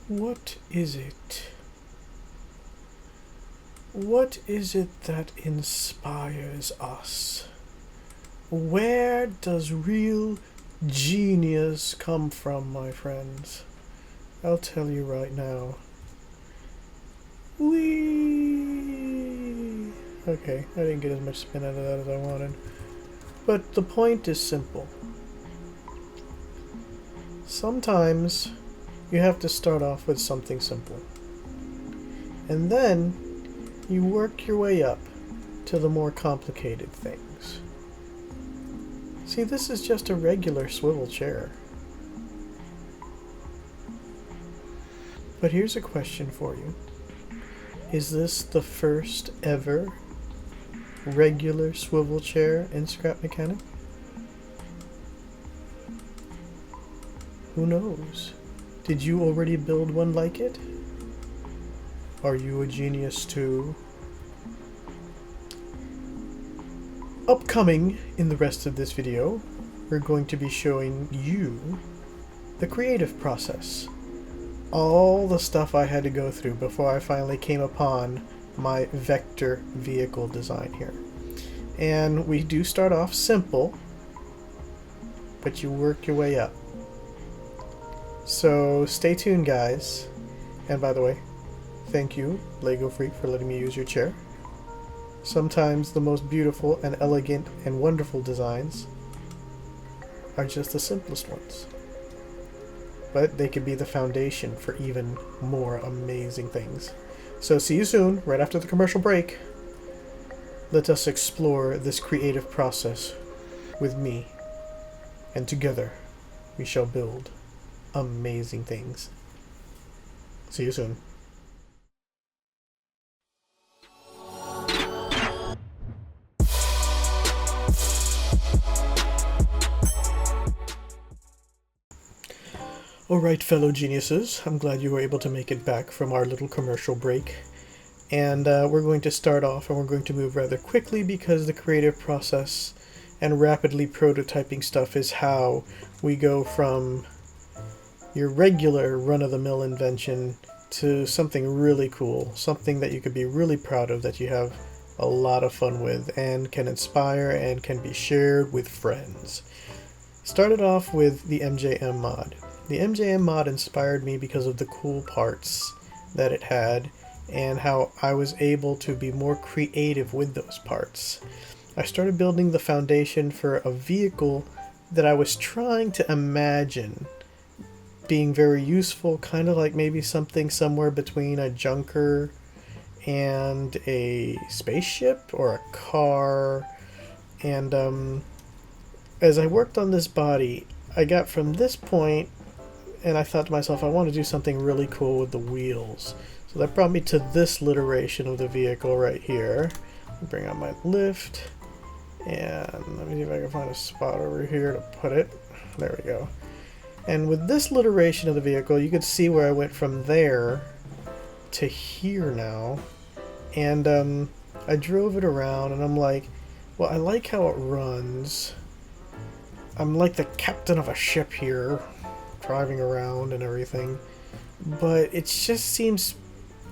What is it? What is it that inspires us? Where does real genius come from, my friends? I'll tell you right now. Whee! Okay, I didn't get as much spin out of that as I wanted. But the point is simple. Sometimes you have to start off with something simple. And then you work your way up to the more complicated things. See, this is just a regular swivel chair. But here's a question for you. Is this the first ever regular swivel chair in Scrap Mechanic? Who knows? Did you already build one like it? Are you a genius too? Upcoming in the rest of this video, we're going to be showing you the creative process. All the stuff I had to go through before I finally came upon my vector vehicle design here. And we do start off simple, but you work your way up. So stay tuned, guys. And by the way, thank you, Lego Freak, for letting me use your chair. Sometimes the most beautiful and elegant and wonderful designs are just the simplest ones. But they could be the foundation for even more amazing things. So see you soon, right after the commercial break. Let us explore this creative process with me. And together, we shall build amazing things. See you soon. Alright, fellow geniuses, I'm glad you were able to make it back from our little commercial break. And we're going to start off and we're going to move rather quickly because the creative process and rapidly prototyping stuff is how we go from your regular run-of-the-mill invention to something really cool, something that you could be really proud of, that you have a lot of fun with and can inspire and can be shared with friends. Started off with the MJM mod. The MJM mod inspired me because of the cool parts that it had and how I was able to be more creative with those parts. I started building the foundation for a vehicle that I was trying to imagine being very useful, kind of like maybe something somewhere between a junker and a spaceship or a car. And as I worked on this body, I got from this point and I thought to myself, I want to do something really cool with the wheels. So that brought me to this iteration of the vehicle right here. Bring out my lift, and let me see if I can find a spot over here to put it. There we go. And with this iteration of the vehicle, you could see where I went from there to here now. And I drove it around, and I'm like, well, I like how it runs. I'm like the captain of a ship here, driving around and everything, but it just seems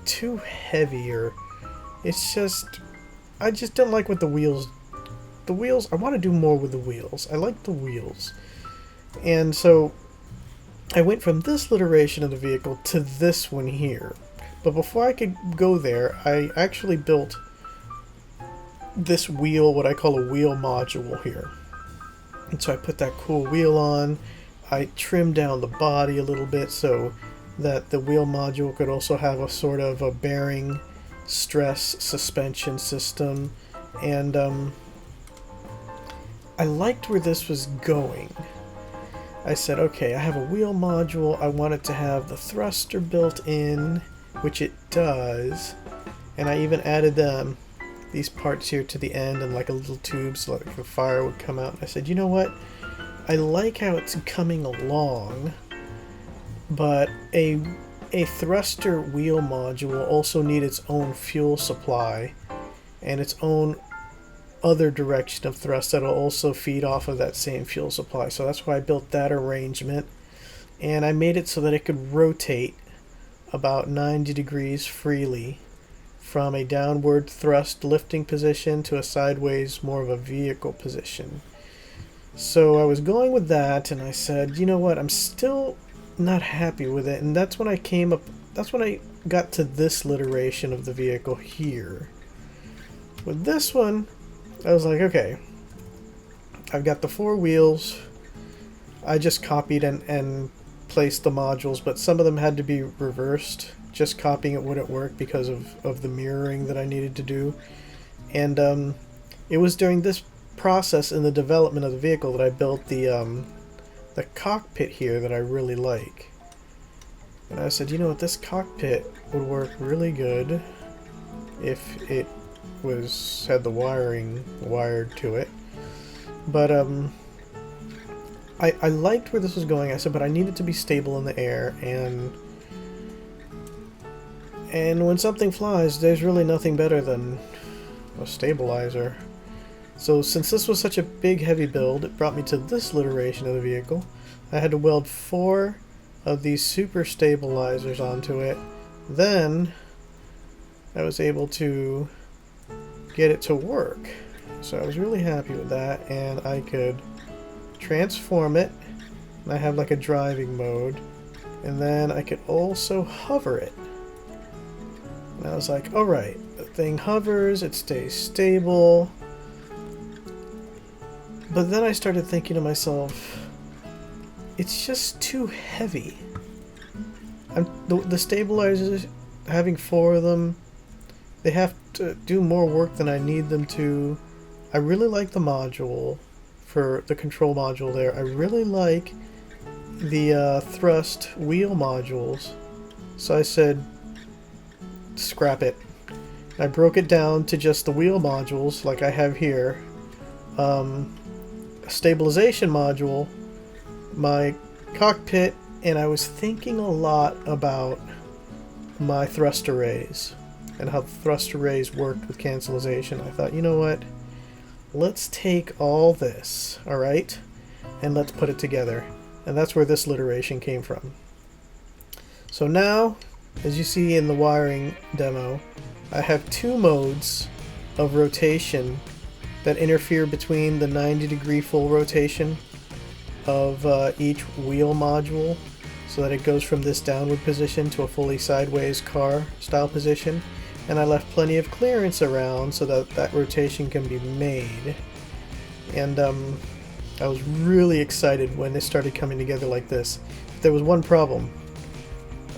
too heavy, or it's just, I just don't like what the wheels, I want to do more with the wheels. I like the wheels. And so I went from this iteration of the vehicle to this one here. But before I could go there, I actually built this wheel, what I call a wheel module here. And so I put that cool wheel on. I trimmed down the body a little bit so that the wheel module could also have a sort of a bearing stress suspension system. And I liked where this was going. I said, okay, I have a wheel module. I want it to have the thruster built in, which it does. And I even added these parts here to the end and like a little tube so like the fire would come out. And I said, you know what? I like how it's coming along, but a thruster wheel module also needs its own fuel supply and its own other direction of thrust that'll also feed off of that same fuel supply. So that's why I built that arrangement, and I made it so that it could rotate about 90 degrees freely from a downward thrust lifting position to a sideways, more of a vehicle position. So I was going with that, and I said, you know what, I'm still not happy with it, and that's when I got to this iteration of the vehicle here. With this one, I was like, okay, I've got the 4 wheels. I just copied and placed the modules, but some of them had to be reversed. Just copying it wouldn't work because of the mirroring that I needed to do. And it was during this process in the development of the vehicle that I built the cockpit here that I really like. And I said, you know what, this cockpit would work really good if it had the wiring wired to it. But I liked where this was going. I said, but I need it to be stable in the air, and when something flies, there's really nothing better than a stabilizer. So since this was such a big, heavy build, it brought me to this iteration of the vehicle. I had to weld 4 of these super stabilizers onto it. Then I was able to get it to work. So I was really happy with that, and I could transform it. And I have like a driving mode, and then I could also hover it. And I was like, alright, the thing hovers, it stays stable. But then I started thinking to myself, it's just too heavy. The stabilizers, having 4 of them, they have to do more work than I need them to. I really like the module, for the control module there. I really like the thrust wheel modules. So I said, scrap it. I broke it down to just the wheel modules like I have here. A stabilization module, my cockpit, and I was thinking a lot about my thrust arrays and how thrust arrays worked with cancelization. I thought, you know what, let's take all this, alright, and let's put it together. And that's where this iteration came from. So now, as you see in the wiring demo, I have 2 modes of rotation that interfere between the 90-degree full rotation of each wheel module, so that it goes from this downward position to a fully sideways car style position. And I left plenty of clearance around so that that rotation can be made. And I was really excited when they started coming together like this. There was one problem.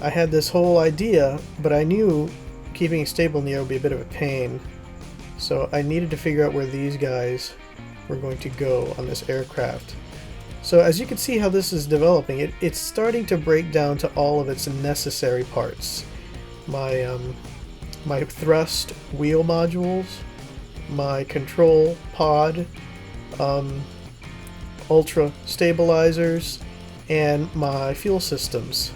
I had this whole idea, but I knew keeping it stable in the air would be a bit of a pain. So I needed to figure out where these guys were going to go on this aircraft. So as you can see how this is developing, it's starting to break down to all of its necessary parts. My thrust wheel modules, my control pod, ultra stabilizers, and my fuel systems.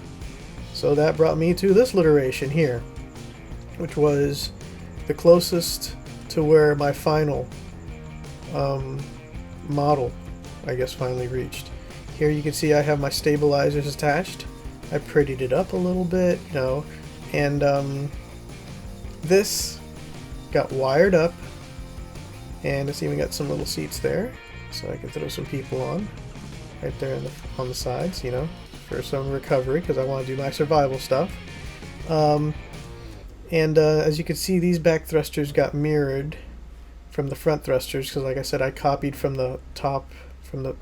So that brought me to this iteration here, which was the closest to where my final model, I guess, finally reached. Here you can see I have my stabilizers attached. I prettied it up a little bit, you know, and this got wired up, and it's even got some little seats there, so I can throw some people on right there on the sides, you know, for some recovery, because I want to do my survival stuff. As you can see, these back thrusters got mirrored from the front thrusters, because like I said, I copied from the top, from the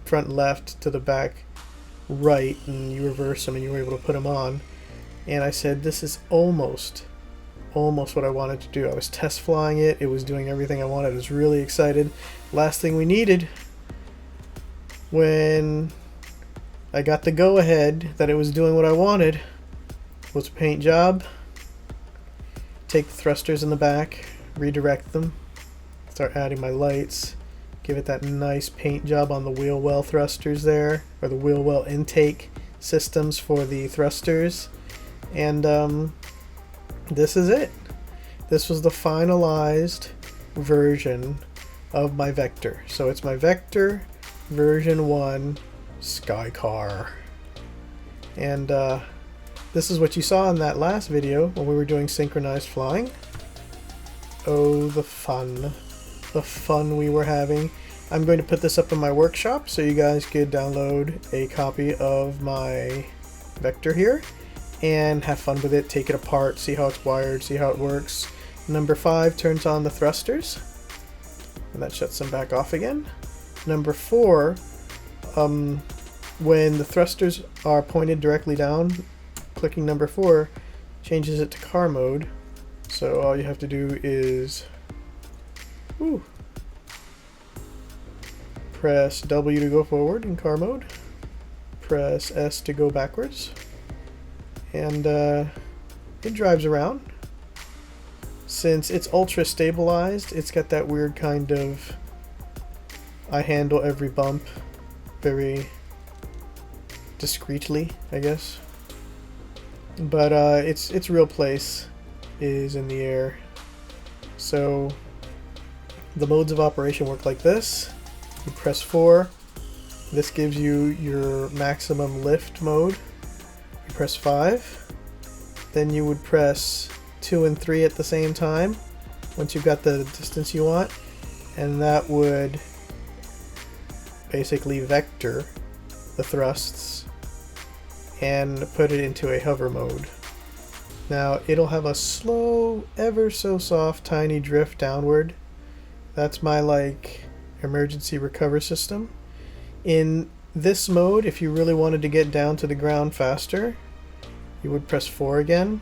front left to the back right, and you reverse them and you were able to put them on. And I said, this is almost what I wanted to do. I was test flying it. It was doing everything I wanted. I was really excited. Last thing we needed, when I got the go-ahead that it was doing what I wanted, was a paint job. Take the thrusters in the back, redirect them, start adding my lights, give it that nice paint job on the wheel well thrusters there, or the wheel well intake systems for the thrusters. And this is it. This was the finalized version of my Vector. So it's my Vector version 1 Sky Car. And This is what you saw in that last video when we were doing synchronized flying. Oh, the fun. The fun we were having. I'm going to put this up in my workshop so you guys could download a copy of my vector here and have fun with it, take it apart, see how it's wired, see how it works. Number 5 turns on the thrusters, and that shuts them back off again. Number 4, when the thrusters are pointed directly down, clicking number 4 changes it to car mode. So all you have to do is press W to go forward in car mode, press S to go backwards, and it drives around. Since it's ultra stabilized, it's got that weird kind of I handle every bump very discreetly, I guess. But its real place is in the air. So the modes of operation work like this. You press 4. This gives you your maximum lift mode. You press 5. Then you would press 2 and 3 at the same time once you've got the distance you want, and that would basically vector the thrusts and put it into a hover mode. Now it'll have a slow, ever so soft, tiny drift downward. That's my emergency recover system. In this mode, if you really wanted to get down to the ground faster, you would press 4 again,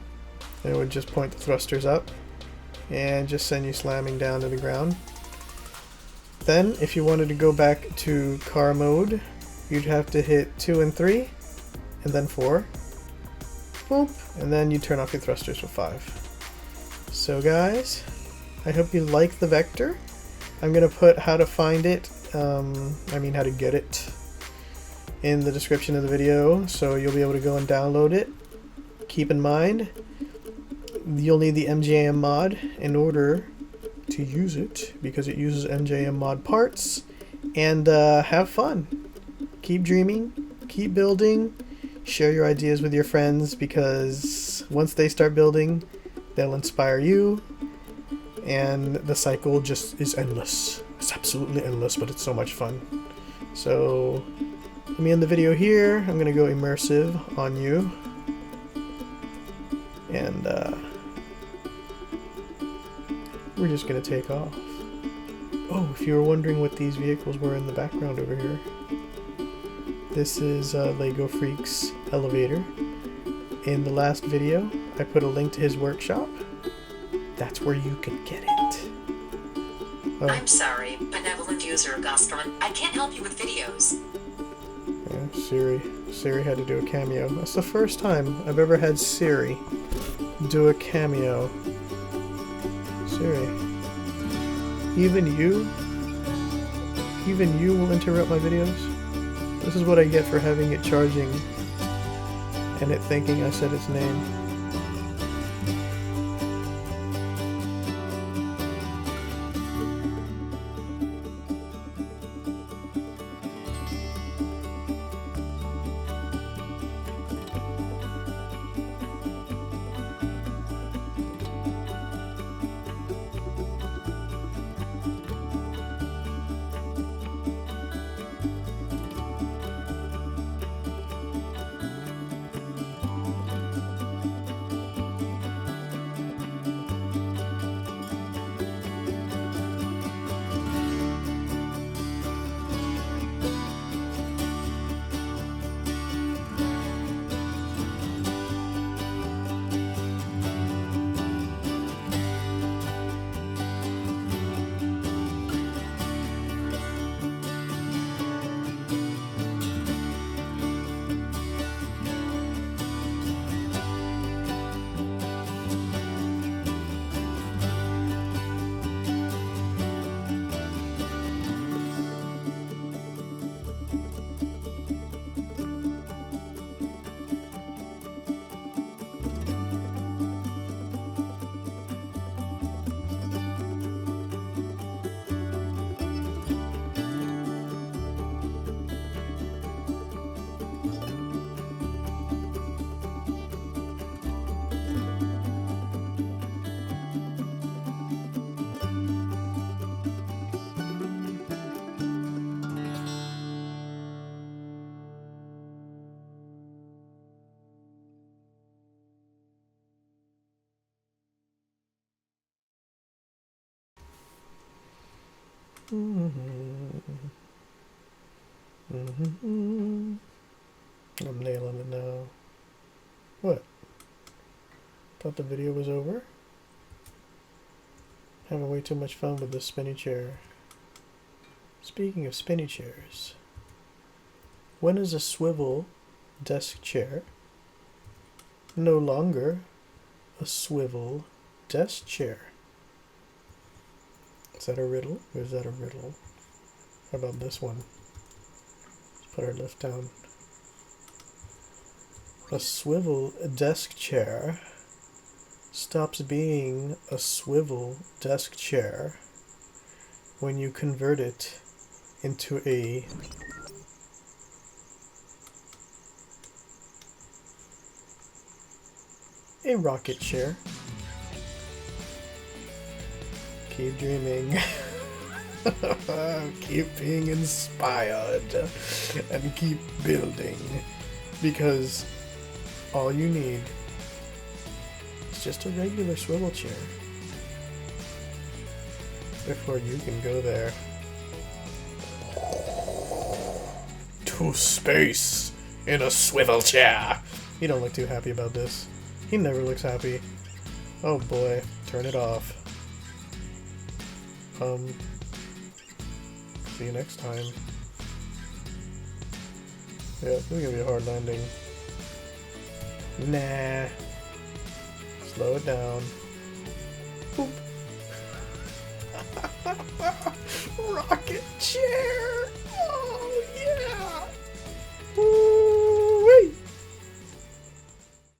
and it would just point the thrusters up and just send you slamming down to the ground. Then if you wanted to go back to car mode, you'd have to hit 2 and 3 and then 4, boop, and then you turn off your thrusters with 5. So guys, I hope you like the vector. I'm gonna put how to find it, how to get it, in the description of the video, so you'll be able to go and download it. Keep in mind, you'll need the MJM mod in order to use it, because it uses MJM mod parts. And have fun. Keep dreaming, keep building, share your ideas with your friends, because once they start building, they'll inspire you, and the cycle just is endless. It's absolutely endless, but it's so much fun. So let me end the video here. I'm gonna go immersive on you, and we're just gonna take off. Oh, if you were wondering what these vehicles were in the background over here, this is Lego Freak's elevator. In the last video, I put a link to his workshop. That's where you can get it. Oh. I'm sorry, benevolent user Gastron. I can't help you with videos. Yeah, Siri had to do a cameo. That's the first time I've ever had Siri do a cameo. Siri, even you will interrupt my videos? This is what I get for having it charging and it thinking I said its name. I'm nailing it now. What? Thought the video was over? Having way too much fun with this spinny chair. Speaking of spinny chairs, when is a swivel desk chair no longer a swivel desk chair? Is that a riddle or is that a riddle? How about this one? Let's put our lift down. A swivel desk chair stops being a swivel desk chair when you convert it into a rocket chair. Keep dreaming. Keep being inspired and keep building, because all you need is just a regular swivel chair before you can go there to space in a swivel chair. You don't look too happy about this. He never looks happy. Oh boy, turn it off. See you next time. Yeah, this is gonna be a hard landing. Nah. Slow it down. Boop. Rocket chair!